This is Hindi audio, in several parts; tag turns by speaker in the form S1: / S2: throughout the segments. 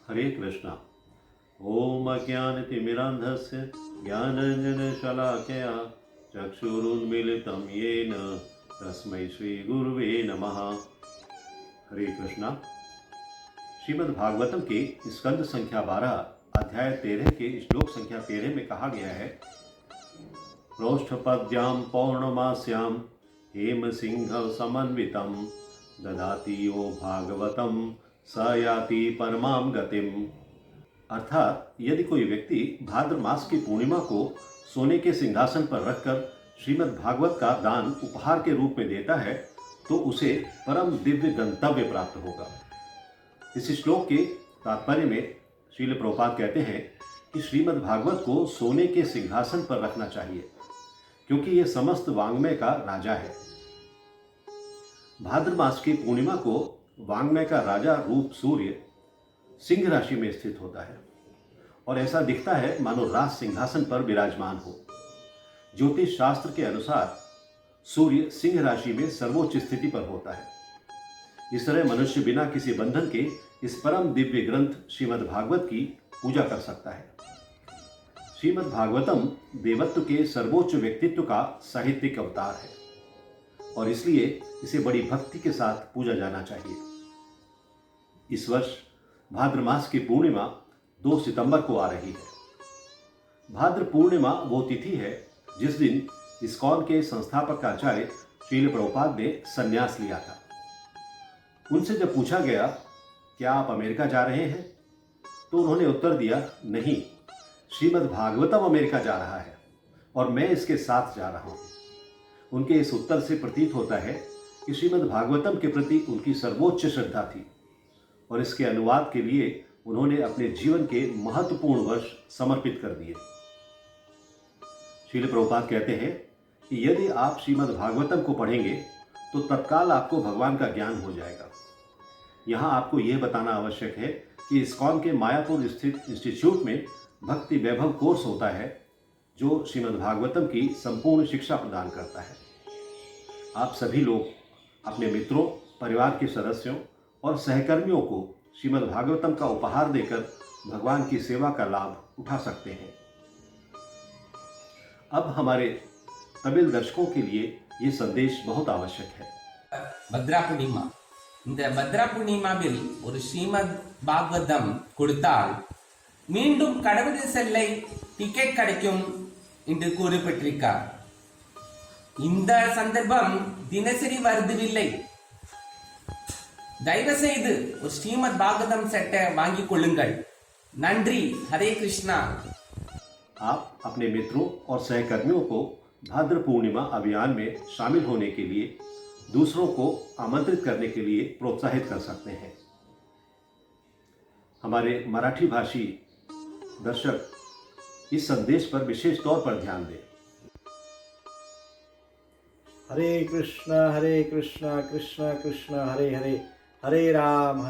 S1: हरे कृष्णा। ओम अज्ञानतिमिरान्धस्य ज्ञानाञ्जनशलाकया चक्षुरुन्मीलितं येन तस्मै श्रीगुरुवे नमः। हरे कृष्णा। श्रीमद् भागवतम के स्कंद संख्या 12 अध्याय 13 के श्लोक संख्या 13 में कहा गया है, प्रोष्ठपद्यां पौर्णमास्यां हेम सिंह समन्वितं ददाति यो भागवतं स याति परमां गतिम। अर्थात यदि कोई व्यक्ति भाद्र मास की पूर्णिमा को सोने के सिंहासन पर रखकर श्रीमद् भागवत का दान उपहार के रूप में देता है तो उसे परम दिव्य गंतव्य प्राप्त होगा। इस श्लोक के तात्पर्य में श्रील प्रभुपाद कहते हैं कि श्रीमद् भागवत को सोने के सिंहासन पर रखना चाहिए, क्योंकि यह समस्त वाङ्मय का राजा है। भाद्र मास की पूर्णिमा को वाङ्मय का राजा रूप सूर्य सिंह राशि में स्थित होता है और ऐसा दिखता है मानो राज सिंहासन पर विराजमान हो। ज्योतिष शास्त्र के अनुसार सूर्य सिंह राशि में सर्वोच्च स्थिति पर होता है। इस तरह मनुष्य बिना किसी बंधन के इस परम दिव्य ग्रंथ श्रीमद् भागवत की पूजा कर सकता है। श्रीमद् भागवतम देवत्व के सर्वोच्च व्यक्तित्व का साहित्यिक अवतार है और इसलिए इसे बड़ी भक्ति के साथ पूजा जाना चाहिए। इस वर्ष भाद्र मास की पूर्णिमा 2 सितंबर को आ रही है। भाद्र पूर्णिमा वो तिथि है जिस दिन इस्कॉन के संस्थापक आचार्य श्रील प्रभुपाद ने संन्यास लिया था। उनसे जब पूछा गया, क्या आप अमेरिका जा रहे हैं, तो उन्होंने उत्तर दिया, नहीं, श्रीमद् भागवतम अमेरिका जा रहा है और मैं इसके साथ जा रहा हूँ। उनके इस उत्तर से प्रतीत होता है कि श्रीमद् भागवतम के प्रति उनकी सर्वोच्च श्रद्धा थी और इसके अनुवाद के लिए उन्होंने अपने जीवन के महत्वपूर्ण वर्ष समर्पित कर दिए। श्रील प्रभुपाद कहते हैं कि यदि आप श्रीमद् भागवतम को पढ़ेंगे तो तत्काल आपको भगवान का ज्ञान हो जाएगा। यहाँ आपको यह बताना आवश्यक है कि इस्कॉन के मायापुर स्थित इंस्टीट्यूट में भक्ति वैभव कोर्स होता है जो श्रीमद् भागवतम की संपूर्ण शिक्षा प्रदान करता है। आप सभी लोग अपने मित्रों, परिवार के सदस्यों और सहकर्मियों को श्रीमद् भागवतम का उपहार देकर भगवान की सेवा का लाभ उठा सकते हैं। अब हमारे तमिल दर्शकों के लिए ये संदेश बहुत आवश्यक है।
S2: பத்ரா பூர்ணிமா. இந்த பத்ரா பூர்ணிமாவில் ஒரு ஸ்ரீமத் பாகவதம் கொடுத்தால் மீண்டும் கடவுள் செல்லை டிக்கெட் கிடைக்கும் என்று கூறப்பட்டிருக்கார். இந்த சந்தர்ப்பம் தினசரி வருவதில்லை. தயவு செய்து ஒரு ஸ்ரீமத் பாகவதம் செட்டை வாங்கிக் கொள்ளுங்கள். நன்றி. हरे कृष्णा।
S1: आप अपने मित्रों और सहकर्मियों को भाद्र पूर्णिमा अभियान में शामिल होने के लिए दूसरों को आमंत्रित करने के लिए प्रोत्साहित कर सकते हैं। हमारे मराठी भाषी दर्शक इस संदेश पर विशेष तौर पर ध्यान दें।
S3: हरे कृष्णा कृष्ण कृष्ण हरे हरे, हरे राम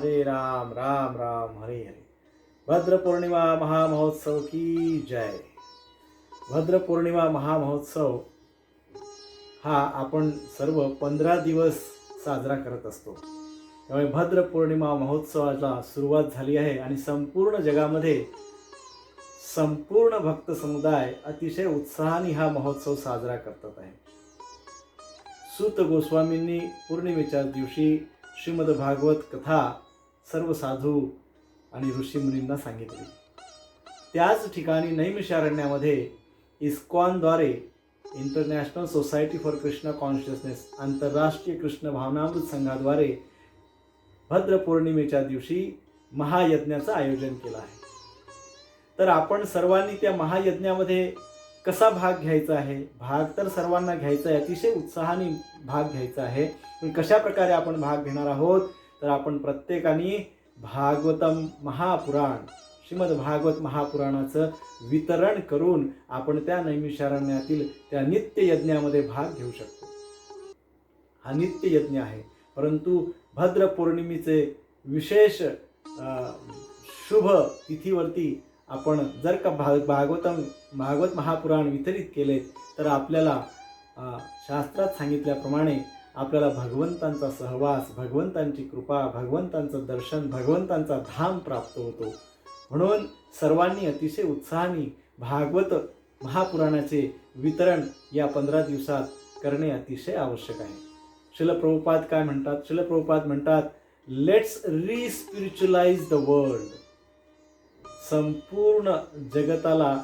S3: राम राम हरे हरे। भद्र पूर्णिमा महामहोत्सव की जय। भद्र पूर्णिमा महामहोत्सव हा आपण सर्व 15 दिवस साजरा करत असतो। त्यामुळे भद्र पौर्णिमा महोत्सवाला सुरुवात झाली आहे आणि संपूर्ण जगामध्ये संपूर्ण भक्त समुदाय अतिशय उत्साहाने हा महोत्सव साजरा करतात आहे। सूत गोस्वामींनी पौर्णिमेच्या दिवशी श्रीमद् भागवत कथा सर्व साधू आणि ऋषीमुनींना सांगितली। त्याच ठिकाणी नैमिषारण्यामध्ये इस्कॉनद्वारे international society for Krishna consciousness आंतरराष्ट्रीय कृष्ण भावनामृत संघाद्वारे भद्र पौर्णिमेच्या दिवशी महायज्ञाचं आयोजन केलं आहे। तर आपण सर्वांनी त्या महायज्ञामध्ये कसा भाग घ्यायचा आहे? भाग तर सर्वांना घ्यायचा आहे, अतिशय उत्साहाने भाग घ्यायचा आहे। पण कशा प्रकारे आपण भाग घेणार आहोत? तर आपण प्रत्येकाने भागवतम महापुराण, श्रीमद् भागवत महापुराणाचं वितरण करून आपण त्या नैमिषारण्यातील त्या नित्य यज्ञामध्ये भाग घेऊ शकतो। हा नित्य यज्ञ आहे, परंतु भद्र पौर्णिमेचे विशेष शुभ तिथीवरती आपण जर का भागवत महापुराण वितरित केले तर आपल्याला शास्त्रात सांगितल्याप्रमाणे आपल्याला भगवंतांचा सहवास, भगवंतांची कृपा, भगवंतांचं दर्शन, भगवंतांचा धाम प्राप्त होतो। म्हणून सर्वांनी अतिशय उत्साहाने भागवत महापुराणाचे वितरण या 15 दिवसात करणे अतिशय आवश्यक आहे. श्रील प्रभुपाद काय म्हणतात? श्रील प्रभुपाद म्हणतात, लेट्स रिस्पिरिच्युअलाइज द वर्ल्ड. संपूर्ण जगताला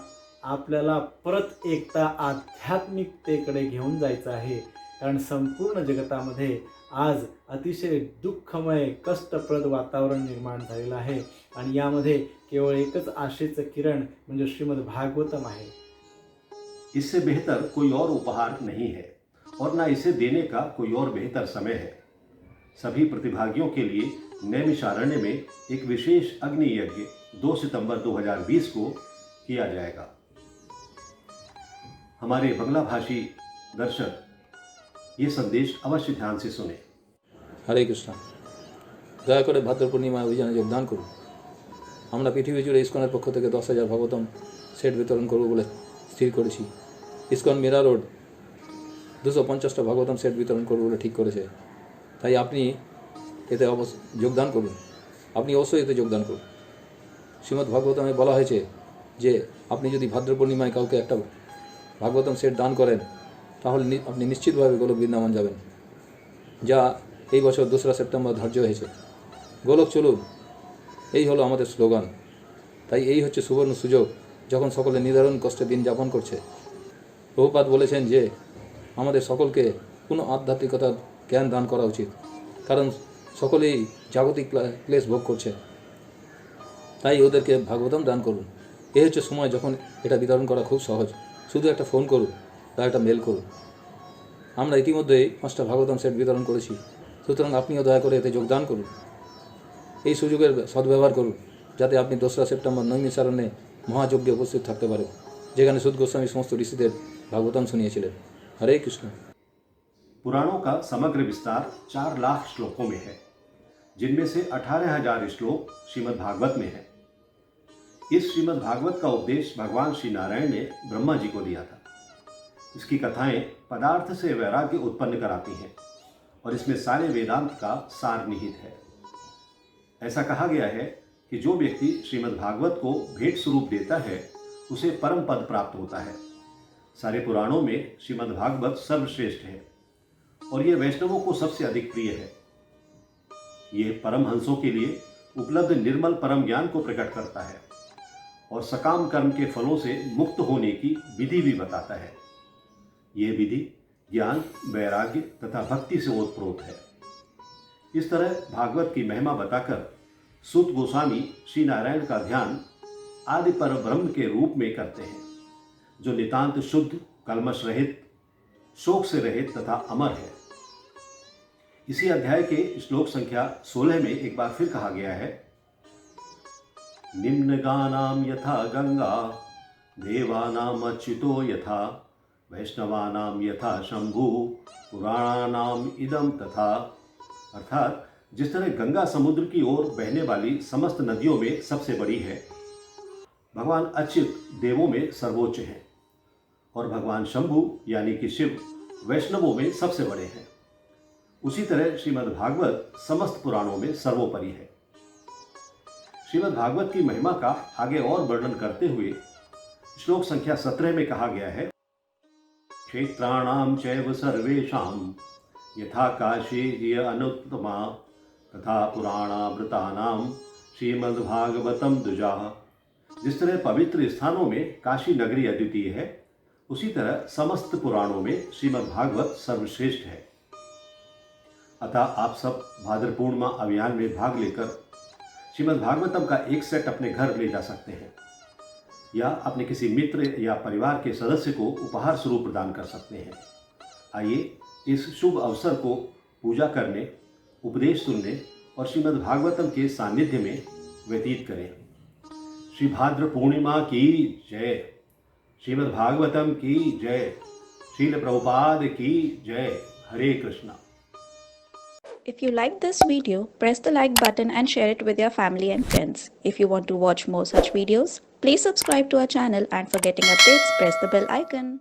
S3: आपल्याला परत एकदा आध्यात्मिकतेकडे घेऊन जायचं आहे. कारण संपूर्ण जगतामध्ये आज अतिशय दुःखमय कष्टप्रद वातावरण निर्माण झालेलं आहे आणि यामध्ये केवळ एकच आशेचं किरण म्हणजे श्रीमद भागवतम आहे.
S1: इससे बेहतर कोई और उपहार नहीं है और ना इसे देने का कोई और बेहतर समय है. सभी प्रतिभागियों के लिए नैमिषारण्य में एक विशेष अग्नि यज्ञ 2 सितंबर 2020 को किया जाएगा. हमारे बंगला भाषी दर्शक ये संदेश अवश्य ध्यान से सुने.
S4: হরে কৃষ্ণ। দয়া করে ভাদ্র পূর্ণিমা অভিযানে যোগদান করুন। আমরা পৃথিবী জুড়ে ইসকনের পক্ষ থেকে 10,000 ভাগবতম সেট বিতরণ করব বলে স্থির করেছি। ইসকন মীরা রোড 250টা ভাগবতম সেট বিতরণ করব বলে ঠিক করেছে। তাই আপনি এতে যোগদান করুন। আপনি অবশ্যই এতে যোগদান করুন। শ্রীমদ্ ভাগবতমে বলা হয়েছে যে আপনি যদি ভাদ্র পূর্ণিমায় কাউকে একটা ভাগবতম সেট দান করেন তাহলে আপনি নিশ্চিতভাবে গোলক বৃন্দাবন যাবেন, যা এই বছর 2রা সেপ্টেম্বর ধার্য হয়েছে। গোলক চলুন, এই হলো আমাদের স্লোগান। তাই এই হচ্ছে সুবর্ণ সুযোগ যখন সকলে নিদারুণ কষ্টে দিন যাপন করছে। প্রভুপাদ বলেছেন যে আমাদের সকলকে কোনো আধ্যাত্মিকতার জ্ঞান দান করা উচিত, কারণ সকলেই জাগতিক ক্লেশ ভোগ করছে। তাই ওদেরকে ভাগবতম দান করুন। এই হচ্ছে সময় যখন এটা বিতরণ করা খুব সহজ। শুধু একটা ফোন করুন বা একটা মেল করুন। আমরা ইতিমধ্যেই 5টা ভাগবতম সেট বিতরণ করেছি, সুতরাং আপনিও দয়া করে এতে যোগদান করুন। এই সুযোগের সদ্ব্যবহার করুন যাতে আপনি 2রা সেপ্টেম্বর নৈমিষারণ্যে মহাযজ্ঞে উপস্থিত থাকতে পারেন, যেখানে সুদ গোস্বাमी সমস্ত ঋষিদের भागवतम सुनिएছিলেন। हरे कृष्ण।
S1: पुराणों का समग्र विस्तार 4 लाख श्लोकों में है, जिनमें से 18,000 श्लोक श्रीमद् भागवत में है। इस श्रीमद् भागवत का उपदेश भगवान श्री नारायण ने ब्रह्मा जी को दिया था। इसकी कथाएं पदार्थ से वैराग्य उत्पन्न कराती हैं और इसमें सारे वेदांत का सार निहित है। ऐसा कहा गया है कि जो व्यक्ति श्रीमद् भागवत को भेंट स्वरूप देता है उसे परम पद प्राप्त होता है। सारे पुराणों में श्रीमद् भागवत सर्वश्रेष्ठ है और ये वैष्णवों को सबसे अधिक प्रिय है। ये परमहंसों के लिए उपलब्ध निर्मल परम ज्ञान को प्रकट करता है और सकाम कर्म के फलों से मुक्त होने की विधि भी बताता है। ये विधि ज्ञान, वैराग्य तथा भक्ति से ओतप्रोत है। इस तरह भागवत की महिमा बताकर सूत गोस्वामी श्री नारायण का ध्यान आदि पर ब्रह्म के रूप में करते हैं, जो नितांत शुद्ध, कलमश रहित, शोक से रहित तथा अमर है। इसी अध्याय के श्लोक संख्या 16 में एक बार फिर कहा गया है, निम्नगानाम यथा गंगा देवानाम अच्युतो यथा वैष्णवानाम यथा शंभु पुराणानाम इदम तथा। अर्थात जिस तरह गंगा समुद्र की ओर बहने वाली समस्त नदियों में सबसे बड़ी है, भगवान अच्युत देवों में सर्वोच्च हैं और भगवान शंभु यानी कि शिव वैष्णवों में सबसे बड़े हैं। उसी तरह श्रीमद् भागवत समस्त पुराणों में सर्वोपरि है। श्रीमद् भागवत की महिमा का आगे और वर्णन करते हुए श्लोक संख्या 17 में कहा गया है, क्षेत्राणाम चैव सर्वेषां यथा काशी अनुत्तमा तथा पुराणामृतानां श्रीमद्भागवतम द्विजाः। जिस तरह पवित्र स्थानों में काशी नगरी अद्वितीय है, उसी तरह समस्त पुराणों में श्रीमद् भागवत सर्वश्रेष्ठ है। अतः आप सब भाद्र पूर्णिमा अभियान में भाग लेकर श्रीमद् भागवतम का एक सेट अपने घर ले जा सकते हैं या अपने किसी मित्र या परिवार के सदस्य को उपहार स्वरूप प्रदान कर सकते हैं। आइए इस शुभ अवसर को पूजा करने, उपदेश सुनने और श्रीमद् भागवतम के सानिध्य में व्यतीत करें। श्री भाद्र पूर्णिमा की जय, श्रीमद् भागवतम की जय, श्रील प्रभुपाद की जय। हरे Krishna.
S5: If you like this video, press the like button and share it with your family and friends. If you want to watch more such videos, please subscribe to our channel, and for getting updates, press the bell icon.